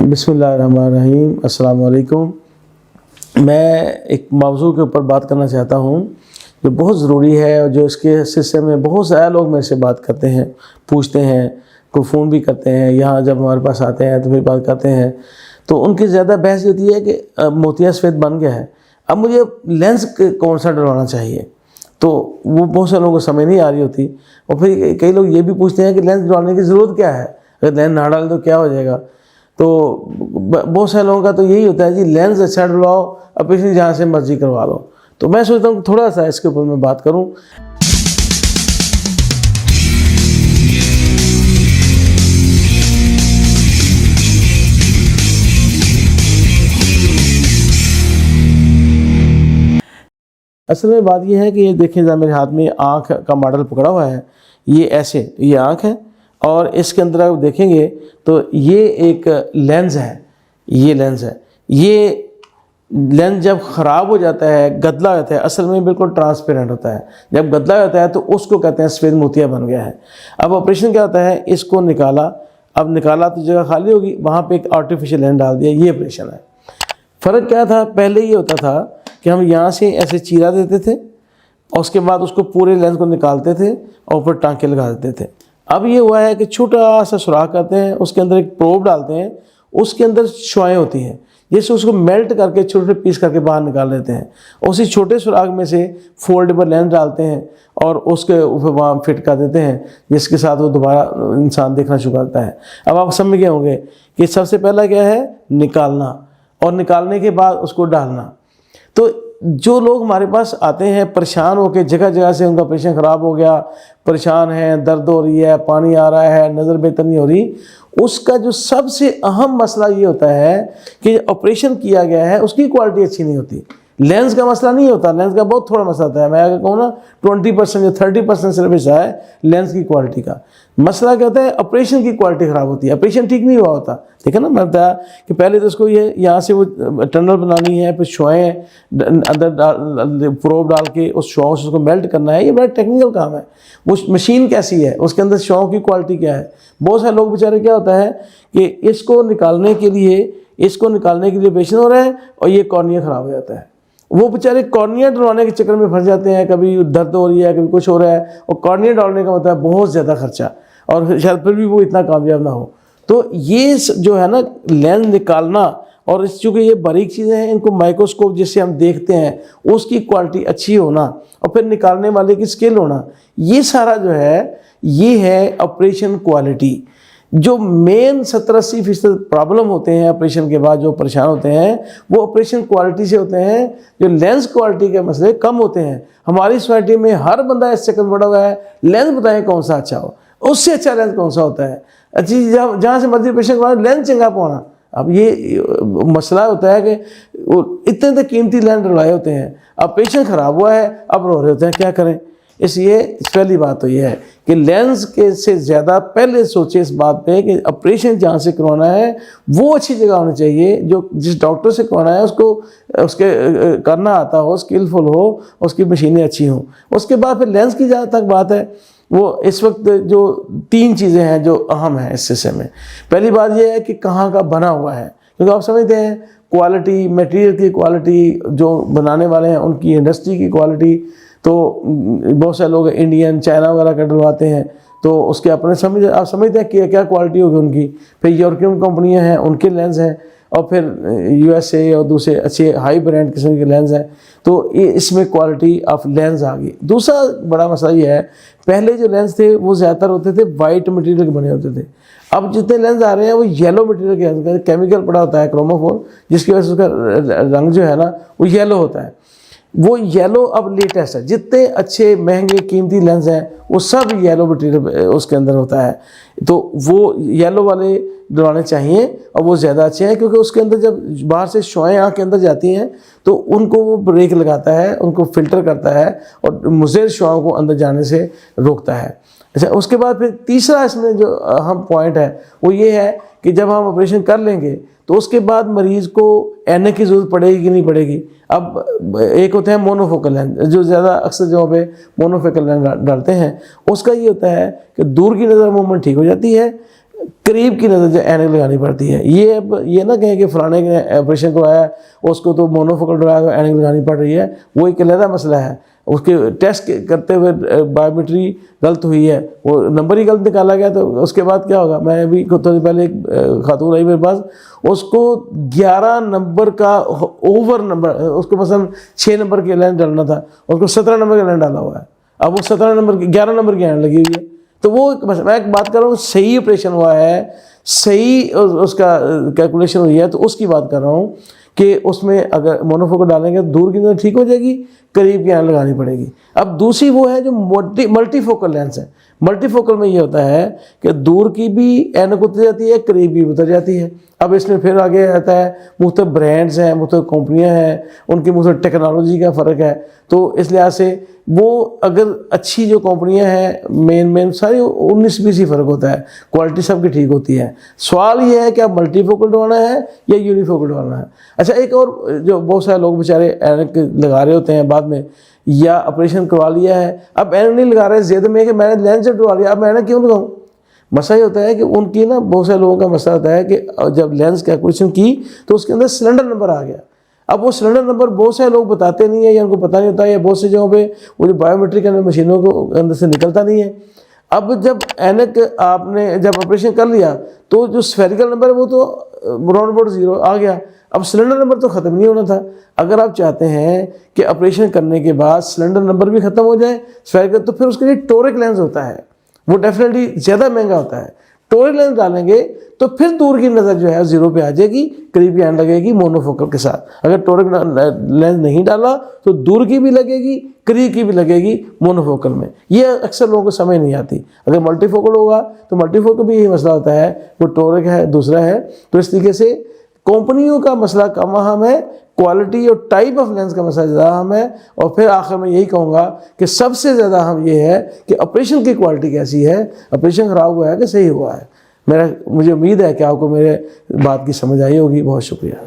बिस्मिल्लाहिर्रहमानिर्रहीम, अस्सलाम वालेकुम। मैं एक मौजू के ऊपर बात करना चाहता हूँ जो बहुत ज़रूरी है और जो इसके सिलसिले में बहुत सारे लोग मेरे से बात करते हैं, पूछते हैं, कोई फ़ोन भी करते हैं, यहाँ जब हमारे पास आते हैं तो फिर बात करते हैं। तो उनकी ज़्यादा बहस होती है कि मोतिया सफ़ेद बन गया है, अब मुझे लेंस कौन सा डलवाना चाहिए। तो वो बहुत से लोगों को समझ नहीं आ रही होती। और फिर कई लोग ये भी पूछते हैं कि लेंस डलवाने की ज़रूरत क्या है, अगर लेंस ना डालें तो क्या हो जाएगा। तो बहुत सारे लोगों का तो यही होता है जी, लेंस अच्छा डलवाओ, ऑपरेशन जहाँ से मर्जी करवा लो। तो मैं सोचता हूँ थोड़ा सा इसके ऊपर मैं बात करूँ। असल में बात यह है कि ये देखें जरा मेरे हाथ में आँख का मॉडल पकड़ा हुआ है, ये ऐसे ये आँख है और इसके अंदर आप देखेंगे तो ये एक लेंस है, ये लेंस है। ये लेंस जब ख़राब हो जाता है, गदला हो जाता है, असल में बिल्कुल ट्रांसपेरेंट होता है। जब गदला हो जाता है तो उसको कहते हैं सफ़ेद मोतिया बन गया है। अब ऑपरेशन क्या होता है, इसको निकाला, अब निकाला तो जगह खाली होगी, वहाँ पे एक आर्टिफिशियल लेंस डाल दिया, ये ऑपरेशन है। फ़र्क क्या था, पहले ये होता था कि हम यहाँ से ऐसे चीरा देते थे और उसके बाद उसको पूरे लेंस को निकालते थे और ऊपर टाँके लगा देते थे। अब ये हुआ है कि छोटा सा सुराख करते हैं, उसके अंदर एक प्रोब डालते हैं, उसके अंदर शुआएँ होती हैं, जैसे उसको मेल्ट करके छोटे छोटे पीस करके बाहर निकाल लेते हैं। उसी छोटे सुराख में से फोल्डेबल लेंस डालते हैं और उसके ऊपर वहाँ फिट कर देते हैं, जिसके साथ वो दोबारा इंसान देखना शुरू करता है। अब आप समझ गए होंगे कि सबसे पहला क्या है, निकालना, और निकालने के बाद उसको डालना। तो जो लोग हमारे पास आते हैं परेशान होकर, जगह जगह से उनका ऑपरेशन ख़राब हो गया, परेशान है, दर्द हो रही है, पानी आ रहा है, नज़र बेहतर नहीं हो रही, उसका जो सबसे अहम मसला ये होता है कि ऑपरेशन किया गया है उसकी क्वालिटी अच्छी नहीं होती। लेंस का मसला नहीं होता, लेंस का बहुत थोड़ा मसला होता है। मैं अगर कहूँ ना 20% या 30% सिर्फ ऐसा है लेंस की क्वालिटी का। मसला क्या होता है, ऑपरेशन की क्वालिटी ख़राब होती है, ऑपरेशन ठीक नहीं हुआ होता। ठीक है ना, मैं बताया कि पहले तो उसको ये यहाँ से वो टनल बनानी है, फिर शुआएँ अंदर प्रोब डाल के उस शुआओं से उसको मेल्ट करना है, ये बड़ा टेक्निकल काम है। वो मशीन कैसी है, उसके अंदर शुआओं की क्वालिटी क्या है। बहुत सारे लोग बेचारे क्या होता है कि इसको निकालने के लिए ऑपरेशन हो रहा है और ये कॉर्निया ख़राब हो जाता है। वो बेचारे कॉर्निया डलवाने के चक्कर में फंस जाते हैं, कभी दर्द हो रही है, कभी कुछ हो रहा है, और कॉर्निया डालने का मतलब है बहुत ज़्यादा खर्चा, और शायद फिर भी वो इतना कामयाब ना हो। तो ये जो है ना लेंस निकालना, और चूँकि ये बारीक चीज़ें हैं, इनको माइक्रोस्कोप जिससे हम देखते हैं उसकी क्वालिटी अच्छी होना और फिर निकालने वाले की स्किल होना, ये सारा जो है ये है ऑपरेशन क्वालिटी। जो मेन 70-80% प्रॉब्लम होते हैं ऑपरेशन के बाद जो परेशान होते हैं वो ऑपरेशन क्वालिटी से होते हैं। जो लेंस क्वालिटी के मसले कम होते हैं। हमारी सोसाइटी में हर बंदा इस चक्कर में पड़ा हुआ है, लेंस बताएं कौन सा अच्छा हो, उससे अच्छा लेंस कौन सा होता है, अच्छी जहाँ से मर्जी ऑपरेशन करवाना, लेंस चंगा पाना। अब ये मसला होता है कि वो इतने तक कीमती लेंस डलवाए होते हैं, ऑपरेशन ख़राब हुआ है, अब रो रहे होते हैं, क्या करें। इसलिए पहली बात तो ये है कि लेंस के से ज़्यादा पहले सोचे इस बात पे कि ऑपरेशन जहाँ से करवाना है वो अच्छी जगह होनी चाहिए, जो जिस डॉक्टर से करवाना है उसको उसके करना आता हो, स्किलफुल हो, उसकी मशीनें अच्छी हों। उसके बाद फिर लेंस की जहाँ तक बात है, वो इस वक्त जो 3 चीज़ें हैं जो अहम हैं इस सिलसिले में। पहली बात यह है कि कहाँ का बना हुआ है, क्योंकि आप समझते हैं क्वालिटी, मटेरियल की क्वालिटी, जो बनाने वाले हैं उनकी इंडस्ट्री की क्वालिटी। तो बहुत सारे लोग इंडियन, चाइना वगैरह का डलवाते हैं, तो उसके अपने आप समझते हैं कि क्या क्वालिटी होगी उनकी। फिर यूरोपियन कंपनियां हैं, उनके लेंस हैं, और फिर यूएसए और दूसरे अच्छे हाई ब्रांड किस्म के लेंस हैं। तो ये इसमें क्वालिटी ऑफ लेंस आ गई। दूसरा बड़ा मसला ये है, पहले जो लेंस थे वो ज़्यादातर होते थे वाइट मटेरियल के बने होते थे। अब जितने लेंस आ रहे हैं वो येलो मटेरियल के, केमिकल पड़ा होता है क्रोमोफोर, जिसकी वजह से उसका रंग जो है ना वो येलो होता है। वो येलो अब लेटेस्ट है, जितने अच्छे महंगे कीमती लेंस हैं वो सब येलो मटेरियल उसके अंदर होता है। तो वो येलो वाले डलवाने चाहिए और वो ज़्यादा अच्छे हैं, क्योंकि उसके अंदर जब बाहर से शुआएँ आँख के अंदर जाती हैं तो उनको वो ब्रेक लगाता है, उनको फ़िल्टर करता है और मुज़र शुआओं को अंदर जाने से रोकता है। अच्छा, उसके बाद फिर तीसरा इसमें जो अहम पॉइंट है वो ये है कि जब हम ऑपरेशन कर लेंगे तो उसके बाद मरीज़ को ऐनक की ज़रूरत पड़ेगी कि नहीं पड़ेगी। अब एक होते हैं मोनोफोकल लेंस, जो ज़्यादा अक्सर जगहों पे मोनोफोकल लेंस डालते हैं, उसका ये होता है कि दूर की नज़र मूवमेंट ठीक हो जाती है, करीब की नज़र जो ऐनक लगानी पड़ती है। ये अब ये ना कहें कि फलाने ने ऑपरेशन करवाया उसको तो मोनोफोकल डराया तो ऐनक लगानी पड़ रही है, वो एक अलग मसला है। उसके टेस्ट करते हुए बायोमेट्री गलत हुई है, वो नंबर ही गलत निकाला गया, तो उसके बाद क्या होगा। मैं अभी थोड़ी पहले एक खातून आई मेरे पास, उसको 11 नंबर का ओवर नंबर, उसको मसलन 6 नंबर की लाइन डालना था, उसको 17 नंबर की लाइन डाला हुआ है। अब वो 17 नंबर की 11 नंबर की लाइन लगी हुई है। तो वो मैं एक बात कर रहा हूँ, सही ऑपरेशन हुआ है, सही उसका कैलकुलेशन हुई है, तो उसकी बात कर रहा हूँ कि उसमें अगर मोनोफोकल डालेंगे तो दूर की नज़र ठीक हो जाएगी, करीब की आंख लगानी पड़ेगी। अब दूसरी वो है जो मल्टीफोकल लेंस है। मल्टीफोकल में ये होता है कि दूर की भी ऐनक उतर जाती है, करीब भी उतर जाती है। अब इसमें फिर आगे आता है मुख्तलिफ ब्रांड्स हैं, मुख्तलिफ कंपनियां हैं, उनकी मुख्तलिफ टेक्नोलॉजी का फ़र्क है। तो इस लिहाज से वो अगर अच्छी जो कंपनियां हैं मेन सारी 19-20 ही फ़र्क होता है, क्वालिटी सबकी ठीक होती है। सवाल ये है कि आप मल्टीफोकल डलवाना है या यूनिफोकल डलवाना है। अच्छा, एक और जो बहुत सारे लोग बेचारे ऐनक लगा रहे होते हैं बाद में, या ऑपरेशन करवा लिया है, अब ऐनक नहीं लगा रहे जिद में कि मैंने लेंस डलवा लिया, अब मैं ऐनक क्यों लगाऊं। मसला ये होता है कि उनकी ना बहुत सारे लोगों का मसला होता है कि जब लेंस की एक्विजिशन की तो उसके अंदर सिलेंडर नंबर आ गया। अब वो सिलेंडर नंबर बहुत सारे लोग बताते नहीं है, या उनको पता नहीं होता है, या बहुत सी जगहों पे वो जो बायोमेट्रिक मशीनों को अंदर से निकलता नहीं है। अब जब ऐनक आपने जब ऑपरेशन कर लिया तो जो स्फेरिकल नंबर है वो तो राउंड अबाउट 0 आ गया। अब सिलेंडर नंबर तो ख़त्म नहीं होना था। अगर आप चाहते हैं कि ऑपरेशन करने के बाद सिलेंडर नंबर भी ख़त्म हो जाए स्फेरिकल, तो फिर उसके लिए टोरिक लेंस होता है, वो डेफिनेटली ज़्यादा महंगा होता है। टोरिक लेंस डालेंगे तो फिर दूर की नज़र जो है 0 पे आ जाएगी, करीब की आंख लगेगी मोनोफोकल के साथ। अगर टोरिक लेंस नहीं डाला तो दूर की भी लगेगी, करीब की भी लगेगी मोनोफोकल में। ये अक्सर लोगों को समझ नहीं आती। अगर मल्टीफोकल होगा तो मल्टीफोकल भी यही मसला होता है, वो टोरिक है दूसरा है। तो इस तरीके से कंपनियों का मसला कम अहम है, क्वालिटी और टाइप ऑफ लेंस का मसला ज़्यादा अहम है। और फिर आखिर में यही कहूँगा कि सबसे ज़्यादा अहम ये है कि ऑपरेशन की क्वालिटी कैसी है, ऑपरेशन ख़राब हुआ है कि सही हुआ है। मुझे उम्मीद है कि आपको मेरे बात की समझ आई होगी। बहुत शुक्रिया।